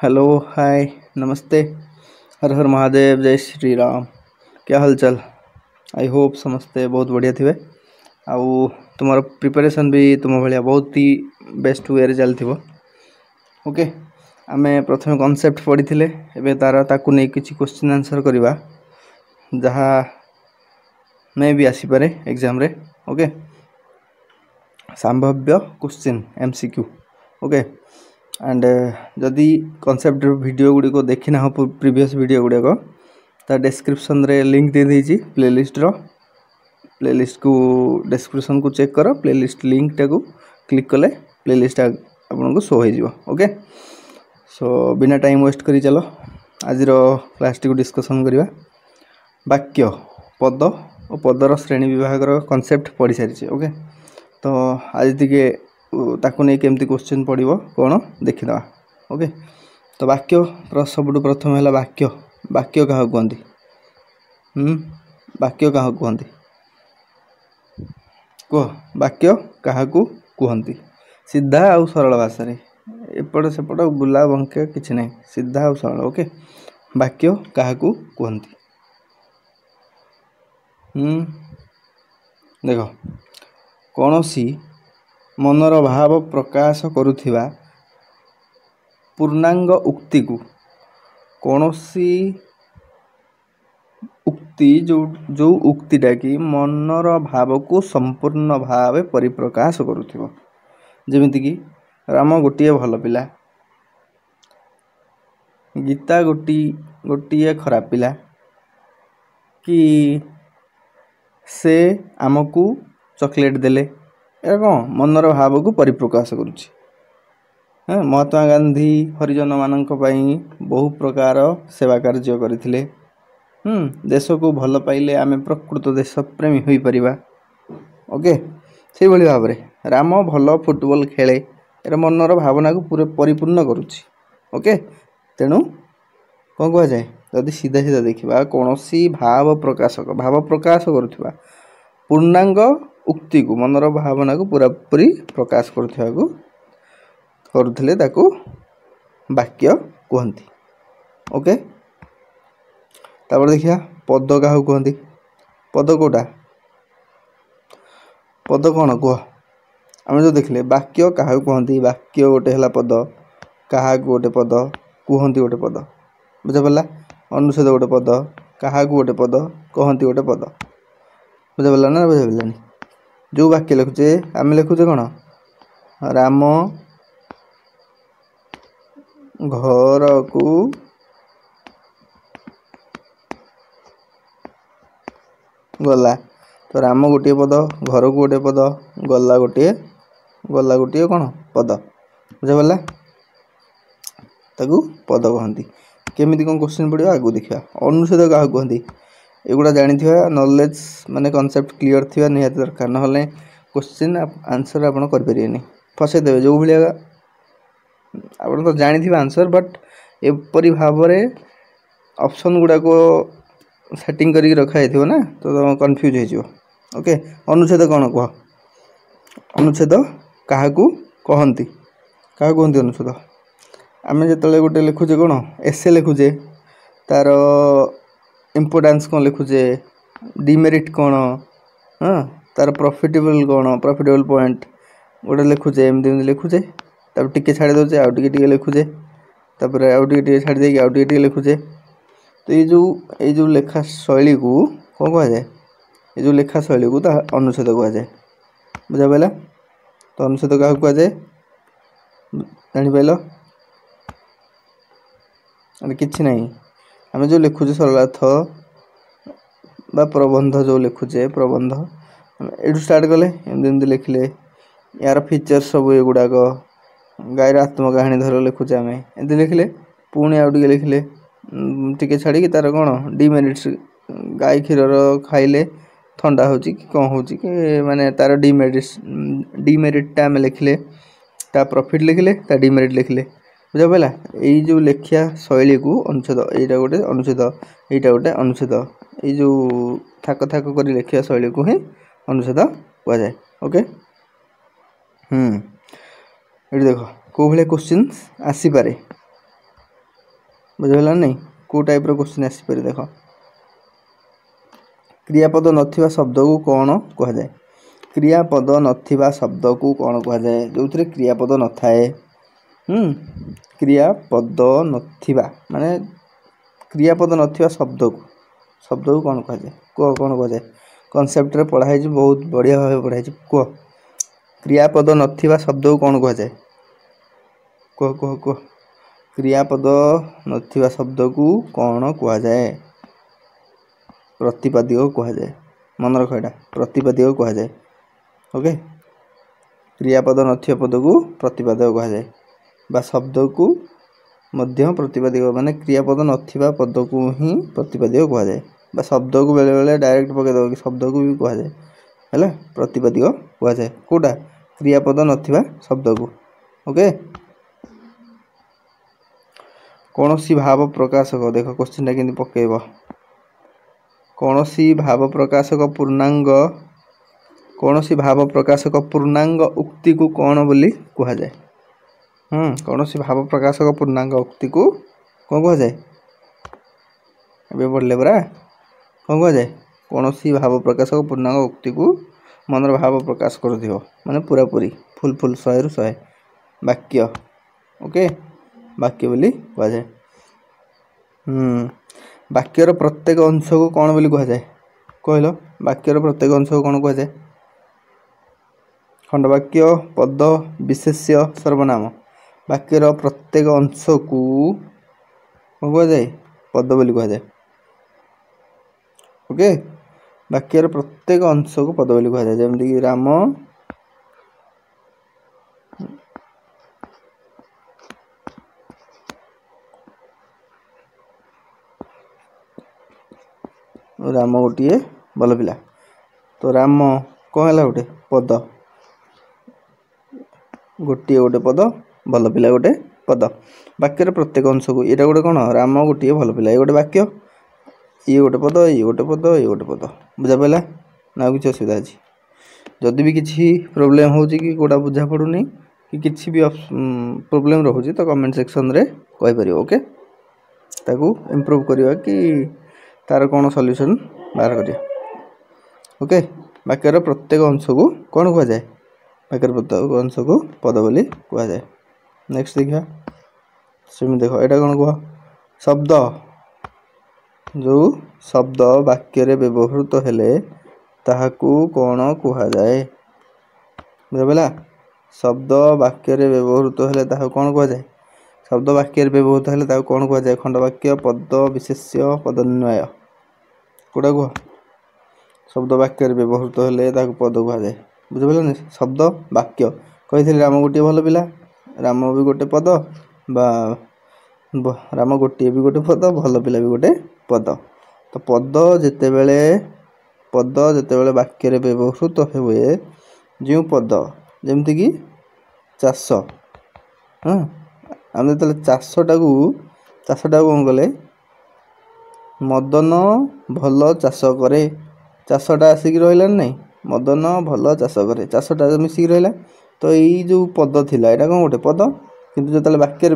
Hello hi नमस्ते। हर हर महादेव, जय श्री राम। क्या हालचाल? आई होप समस्ते बहुत बढ़िया थे। आउ तुम प्रिपरेशन भी तुम भाया बहुत ही बेस्ट वे चलती। ओके, आमे प्रथम कॉन्सेप्ट पढ़ी एवं तार ताकू नहीं किसी क्वेश्चन आंसर करवा जहाँ मे भी आसीपे एग्जाम रे। ओके, संभाव्य क्वेश्चन एमसीक्यू। ओके, एंड जदि कॉन्सेप्ट वीडियो गुड़िक देखी ना प्रीवियस वीडियो गुड़ाक ता डिस्क्रिप्शन रे लिंक दे देइछि प्लेलिस्ट को डिस्क्रिप्शन को चेक कर प्लेलिस्ट लिंक टाको क्लिक कले प्लेलिस्ट आपन को शो हो। ओके, सो बिना टाइम वेस्ट करी चलो आज क्लास टी को डिस्कशन करवा। वाक्य पद और पदर श्रेणी विभाग कॉन्सेप्ट पढ़ी सारी। ओके, तो आज टिके ताकू नहीं केमती क्वेश्चन पड़ो कौन देखीद। ओके, तो वाक्य सबुठ प्रथम है वाक्य। वाक्य क्या कहते? वाक्य क्या कहते कह? वाक्य क्या कहते? सीधा आउ सरल भाषा एपट सेपट बुला बंके किसी ना, सीधा आउ सरल। ओके, वाक्य क्या कहते? देख, कौन सी मनर भाव प्रकाश करुथिबा पूर्णांग उक्ति को, कौन सी उक्ति जो उक्तिटा कि मनर भाव को संपूर्ण भाव परिप्रकाश करुथिबो। जेमिति कि राम गोटे भल पिला, गीता गोटे खराब पिला, कि से आमको चॉकलेट देले, ए कौन मनर भाव को परिप्रकाश करुछि। महात्मा गांधी हरिजन मानक पई बहु प्रकार सेवा कार्य करथिले। देश को भल पाइले आमे प्रकृत देश प्रेमी होई परिबा। ओके, से भली भाव रे राम भल फुटबॉल खेले, एरा मनर भावना को पूरे परिपूर्ण करुछि। ओके, तेणु कौन कह जाए जदि सीधा सीधा देखा कौन सी भाव प्रकाश करुथिबा पूर्णांग उक्ति को, मनर भावना को पूरा पूरी प्रकाश करुथिले ताकू वाक्य कहती। ओके, तापर देखिया पद क्या कहती? पद कोटा? पद कौन कह? आम जो देखले वाक्य क्या कहती, वाक्य गोटे है पद, क्या गोटे पद, कहती गोटे पद, बुझा पड़ा? अनुच्छेद गोटे पद, क्या गोटे पद, कहती गोटे पद, बुझा पड़ा ना? बुझा पड़ानी? जो वाक्य लिखुचे आम लिखुचे कौन? राम घर को गला, तो राम गोटे पद, घर को गोटे पद, गला गोटे कौन पद, बुझा पड़ा? ताकू पद कहती। केमिति कौन क्वेश्चन पड़ो आगु देखा। अनुच्छेद क्या कहती? एगुड़ा जानी नॉलेज माने कॉन्सेप्ट क्लियर थी निहाती दरकार, ना क्वेश्चन आंसर आप करें फसईदेवे जो भाया आप तो जानी आंसर, बट एपरी भाव में ऑप्शन गुड़ाक सेटिंग करके रखाई ना, तो तुम कन्फ्यूज हो। ओके, अनुच्छेद कौन कह? अनुच्छेद क्या कहती? क्या कहती अनुच्छेद? आम जो गोटे लिखुचे कौन एसे लिखुचे, तार इम्पोर्टेंस कौन लिखुचे, डिमेरिट कौन, हाँ तार प्रॉफिटेबल कौन, प्रॉफिटेबल पॉइंट गोटे लिखुचे, एमती लिखुचे, तब टिके छाड़ी दौचे आउ टिके लिखुचे, तापर आउ टिके छाड़ी देके आउ टिके लिखुचे। तो ये जो लेखा शैली को कौन कह जाए? ये जो लेखा शैली को अनुच्छेद कह जाए, बुझा पाला? तो अनुच्छेद क्या कह जाए जापाल? किसी ना, आम जो लिखुचे सरलार्थ बा प्रबंध, जो लिखुचे प्रबंध ये स्टार्ट कले एमती लिखले यार फीचर्स सब ये गुड़ाक, गायर आत्मकाहानी धर लिखुचे आम एमती लिखले, पुणी आउ टे लिखले टिके छाड़ी तार कौन डिमेरिट्स, गाय क्षीर खाइले थंडा हो कौन हो माने तार डिमेरिटा आम लिखले, ता प्रॉफिट लिखले, ता डिमेरिट लिखले, बुझा पाला? यही जो लेखिया शैली को अनुच्छेद, यहाँ गोटे अनुच्छेद, यहाँ गोटे अनुच्छेद, ये जो थाक थाक कर लेखिया शैली को ही अनुच्छेद कह जाए। ओके, ये देख कौ भाया क्वेश्चन आसीपे। बुझिगला नहीं को टाइप रो क्वेश्चन आसी पारे देख क्रियापद नथिबा शब्द को कौन कह जाए क्रियापद नथिबा शब्द को कौन कह जाए जो थे क्रियापद न थाए क्रियापद नथिबा माने क्रियापद नथिबा शब्द को कौन कह जाए कौन कह जाए कॉन्सेप्ट रे पढ़ाई बहुत बढ़िया भाव पढ़ाई कह क्रियापद नथिबा शब्द को कौन कह जाए कह कह कह क्रियापद नथिबा शब्द को कौन कह जाए प्रतिपादी को कह जाए मन रख एटा प्रतिपादी को कह जाए ओके क्रियापद नथिबा पद को प्रतिपादक कह जाए बा शब्द को मध्य प्रतिपादी माने क्रियापद नथिबा पद को ही प्रतिपादी कह जाए बा शब्द को बेले बेले डायरेक्ट पके दो कि शब्द को भी कह जाए हैला प्रतिपादी कह जाए कोटा क्रियापद नथिबा शब्द को ओके कौनसी भाव प्रकाशक देख क्वेश्चन केंदी पकेइबो कौनसी भाव प्रकाशक पूर्णांग उक्ति को कौन बोली कह जाए कौनसी भाव प्रकाशक पूर्णांग उक्ति को कौन कह जाए अबे पढ़ले बरा कौन कह जाए कौनसी भाव प्रकाशक पूर्णांग उक्ति को मनर भाव प्रकाश कर दियो माने पूरा पूरी फुल 100 रु 100 वाक्य ओके वाक्य बोली कह जाए वाक्यर प्रत्येक अंश को कौन बोली कह जाए कहलो वाक्यर प्रत्येक अंश को कौन कह जाए खंडवाक्य पद विशेष्य सर्वनाम वाक्यर प्रत्येक अंश को कौन कह जाए पद बोली कह जाए ओके वाक्यर प्रत्येक अंश को पद बोली कह जाए जमती कि राम राम गोटे भल पिला तो राम कौन है गोटे पद गोटे पद भल पिला गोटे पद वाक्यर प्रत्येक अंश को ये गोटे कौन राम गोटे भल पिला ये गोटे वाक्य ये गोटे पद ये गोटे पद ये गोटे पद बुझा पाला ना किसी असुविधा अच्छी जदि भी किसी प्रोब्लेम हो कि कोटा बुझा पड़ूनी कि किसी भी प्रोब्लेम रोचे तो कमेंट सेक्शन रे कहीपर ओके ताकू इम्प्रूव करवा कि तार कौन सॉल्यूशन बाहर करिया ओके वाक्यर प्रत्येक अंश को कौन कह जाए वाक्यर प्रत्येक अंश को पद बोली कह जाए नेक्स्ट देखा सेम देख एटा कौन कह शब्द जो शब्द वाक्य रे व्यवहृत हेले ताहाकू कौन कह जाए बुझा शब्द वाक्य रे व्यवहृत हेले ताहाकू कौन कह जाए शब्द वाक्य रे व्यवहृत हेले ताहाकू कौन कह जाए खंडवाक्य पद विशेष्य पदन्वय कोटा कह शब्द वाक्य रे व्यवहृत हेले ताहाकू पद कह जाए बुझा पाइलनि शब्द वाक्य कही राम गोटे भल पिला राम भी गोटे पद बा राम गोटे भी गोटे पद भल पिला भी गोटे पद तो पद जेतेबेले वाक्य रे व्यवहृत हुए जो पद जमती कि चाष हाँ आम जो चाषटा कौन कले मदन भल चाष करे चाषटा आसिक रहा नहीं मदन भल चाष करे चाषटा मिसिक रहा तो यही जो पद थिला एटा कौन गोटे पद किंतु जो वाक्य एटा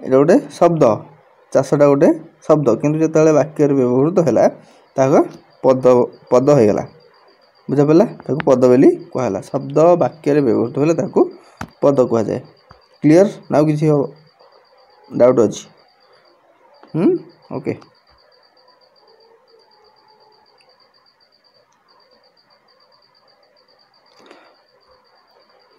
गोटे शब्द चाषटा गोटे शब्द किंतु जो वाक्य व्यवहृत है पद हो गला बुझा पाला पद बोली कहला शब्द वाक्य व्यवहृत होले पद कह जाए क्लियर ना किसी डाउट अच्छी ओके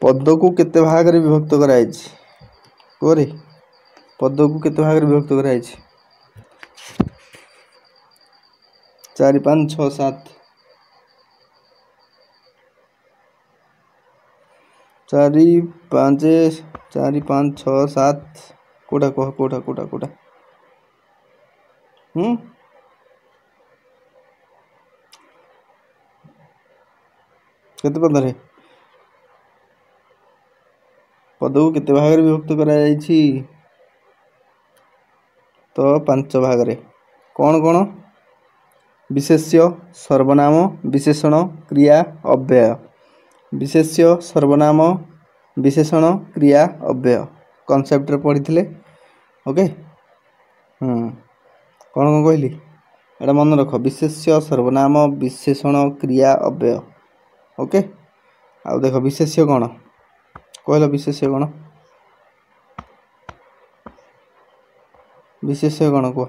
पद को केते भाग रे विभक्त कराई कोरे पद को केते भाग रे विभक्त कराई 4 5 6 7 4 5 4 5 6 7 कोटा कह कोटा केते पद रे पद को केते भाग रे विभक्त कराई तो 5 भाग रे कौन कौन विशेष्य सर्वनाम विशेषण क्रिया अव्यय विशेष्य सर्वनाम विशेषण क्रिया अव्यय कनसेप्ट पढ़ी ओके कौन कहली एटा मन रख विशेष्य सर्वनाम विशेषण क्रिया अव्यय ओके आउ देख विशेष्य कौन कहल विशेष्य कौन विशेष्य कौन कह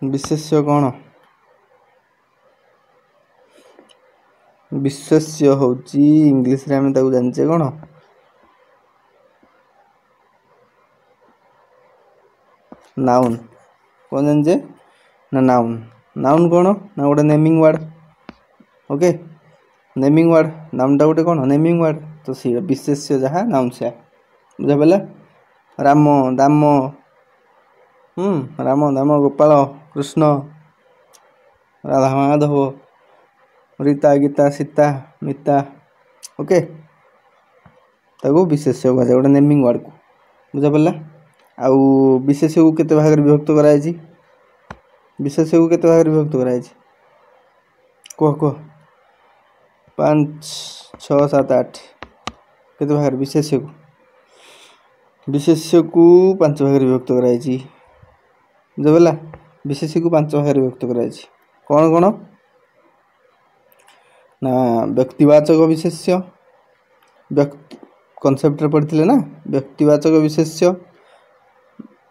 विशेष्य कौन विशेष्य होची इंग्लिश रे हम ताको जानचे कौन नाउन कौन जानचे ना नाउन नाउन कौन ना गोटे naming word okay naming word noun टा गोटे कौन नेमिंग वर्ड तो सी विशेष्य जहाँ नाउन से बुझा पड़ा राम दाम राम दाम गोपाल कृष्ण राधा माधव रीता गीता सीता मिता ओके ताको विशेष्य कह गोटे नेमिंग वर्ड को बुझा पड़ा आउ विशेष्य को केते भाग रे विभक्त कराई छी विशेष्य को केते भाग रे विभक्त कराई छी कह कह 5 6 7 8 केते भाग रे विशेष्य को 5 भाग रे विभक्त कराई छी बुझा पड़ा विशेष्य को 5 भाग रे विभक्त कराई छी कौन कौन ना व्यक्तिवाचक विशेष्य व्यक्ति कॉन्सेप्ट रे पढ़िथिले ना व्यक्तिवाचक विशेष्य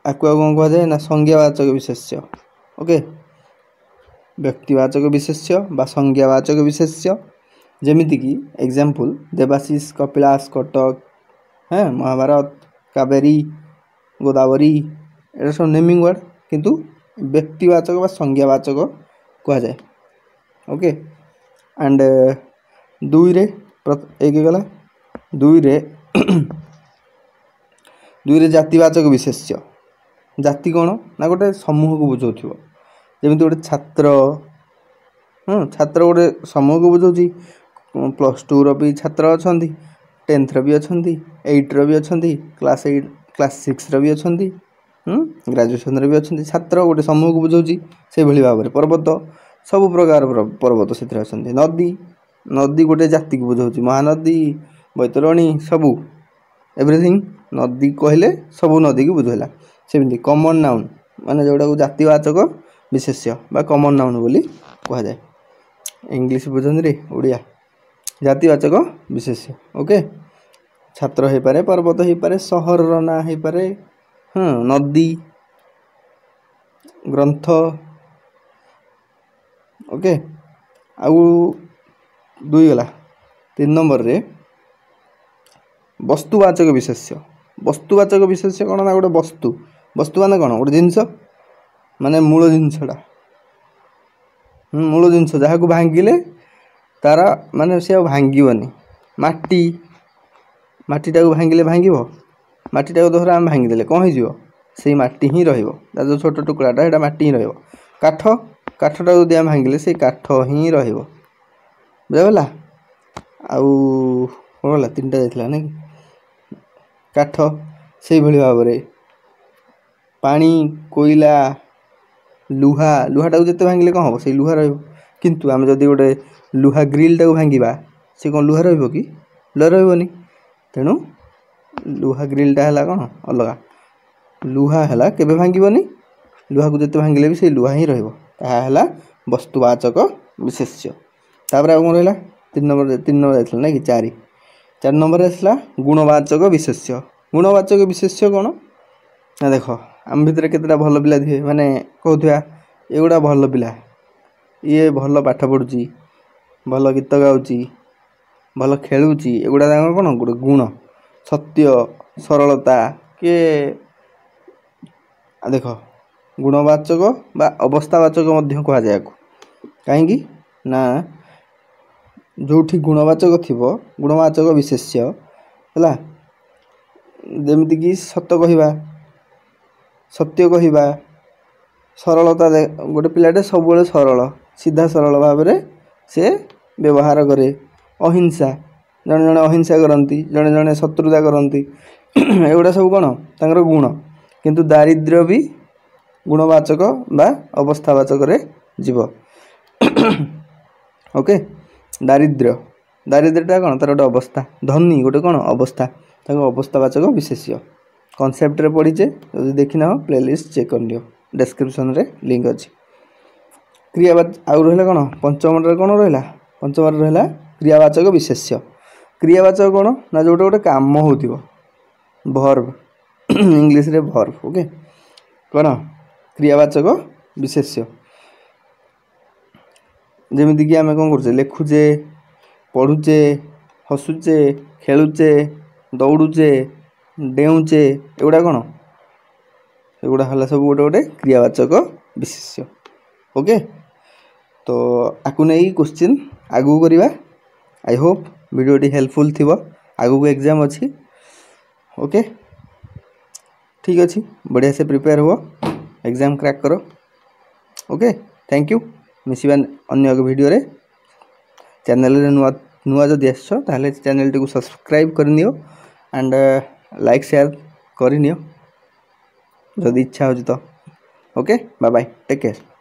आकु कौन कह जाए ना संज्ञावाचक विशेष्य ओके व्यक्तिवाचक विशेष्य बा संज्ञावाचक विशेष्य जेमिति की एग्जांपल देवाशीष कपिलास कटक हैं महाभारत कावेरी गोदावरी एटा सब नेमिंग वर्ड किंतु व्यक्तिवाचक बा संज्ञावाचक कह जाए ओके एंड दुई रे एक गला दुई रे जातिवाचक विशेष्य जाति कौन ना गोटे समूह को बुझाउथिबो जेमिति गोटे छात्र छात्र गोटे समूह को बुझाउची +2 रो भी छात्र अछंती 10th रो भी अछंती 8 रो भी अछंती क्लास 6 रो भी अछंती ग्रेजुएशन रो भी अछंती छात्र गोटे समूह को बुझाउची से भली भाबरे पर्वत सब प्रकार पर्वत से अछंती नदी नदी गोटे जाति को बुझाउची महानदी बैतरणी सबू एवरीथिंग नदी कहले सबू नदी को बुझेला सेमती कॉमन नाउन माने जोड़ा को जातिवाचक विशेष्य बा कॉमन नाउन बोली कह जाए इंग्लिश बुझन रे ओडिया जातिवाचक विशेष्य ओके छात्र हे पारे पर्वत हे पारे शहर रो ना हे पारे नदी ग्रंथ ओके आउ दुई गला 3 नंबर रे वस्तुवाचक विशेष्य कौन ना गोटे वस्तु माने कौन गोटे जिनस माने मूल जिनसटा मूल जिनस जहाँ को भांगिले तार माने से भांगीबनी माटीटा को भांगिले भांगिबो माटीटा को दोहरा आम भांगीदेले कौन हो से माटी ही रहिबो जो छोट टुकड़ाटा एटा माटी ही रहिबो काठटा जो आम भांगिले से काठ ही रहिबो बुझागला आउ कौन गला 3टा जाइथिला नै काठ से भली भाव रे पानी कोयला लुहाटा को जते भांगिले कौन हम से लुहा रहिबो किंतु आम जदि गोटे लुहा ग्रिलटा को भांगिबा से कौन लुहा रहिबो कि लुहा रहिबोनी तेणु लुहा ग्रिलटा हला कौन अलगा लुहा हला केबे भांगिबोनी लुहा को जते भांगिले भी से लुहा ही रहिबो ताहा हला वस्तुवाचक विशेष्य तापर कौन रहिला 3 नंबर जाइथिला नै कि 4 नंबर आसला गुणवाचक विशेष्य कौन ना देख आम भितर केतेटा भल पिला थे माने कहथुआ एगुड़ा भल पिला ये भल पाठ पढ़ुची भल गीत गाउची भल खेलुची एगुड़ा कौन गोटे गुण सत्य सरलता के देख गुणवाचक बा अवस्थावाचक मध्य कह जाए कहीं ना जोठी गुणवाचक थिबो गुणवाचक विशेष्य हला जेमिति कि सत्य कहवा सरलता गोटे पिलाटे सब सरल सीधा सरल भाव से व्यवहार करे अहिंसा जड़े जड़े अहिंसा करती जड़े जड़े शत्रुता करती एगुड़ा सब कौन तांकर गुण किंतु दारिद्र्य भी गुणवाचक बा अवस्थावाचक रे जीव ओके दारिद्र्य दारिद्र्यटा कौन तार गोटे अवस्था धनी गोटे कौन अवस्था अवस्थावाचक विशेष्य कनसेप्ट रे पढ़ीचे जब देखना हो प्लेलिस्ट चेक कर लियो डिस्क्रिप्शन रे लिंक अच्छी क्रियावाचक आउ रहा कौन पंचम कौन रहा पंचम रहा क्रियावाचक विशेष्य क्रियावाचक कौन ना जो गोटे काम हो भर्व इंग्लीश रे भर्व ओके कौन क्रियावाचक विशेष्य जमीक आम कौन करुचे लिखुचे पढ़ुचे हसुचे खेलुचे दौड़ुचे डेउचे एगुड़ा कौन एगुड़ा है सब गोटे गोटे क्रियावाचक विशेष्य ओके तो आकु नहीं क्वेश्चन आगू करवा आई होप वीडियोटी हेल्पफुल थी आगू को एग्जाम अच्छी ओके ठीक अच्छे बढ़िया से प्रिपेयर हुआ एग्जाम क्रैक करो ओके थैंक यू मिसिबा अन्य वीडियो रे चैनल रे नुआ नुआ जदि आसछ ताहले चैनल टी को सब्सक्राइब करनियो एंड लाइक शेयर करनियो जदि इच्छा हो तो okay bye bye take care.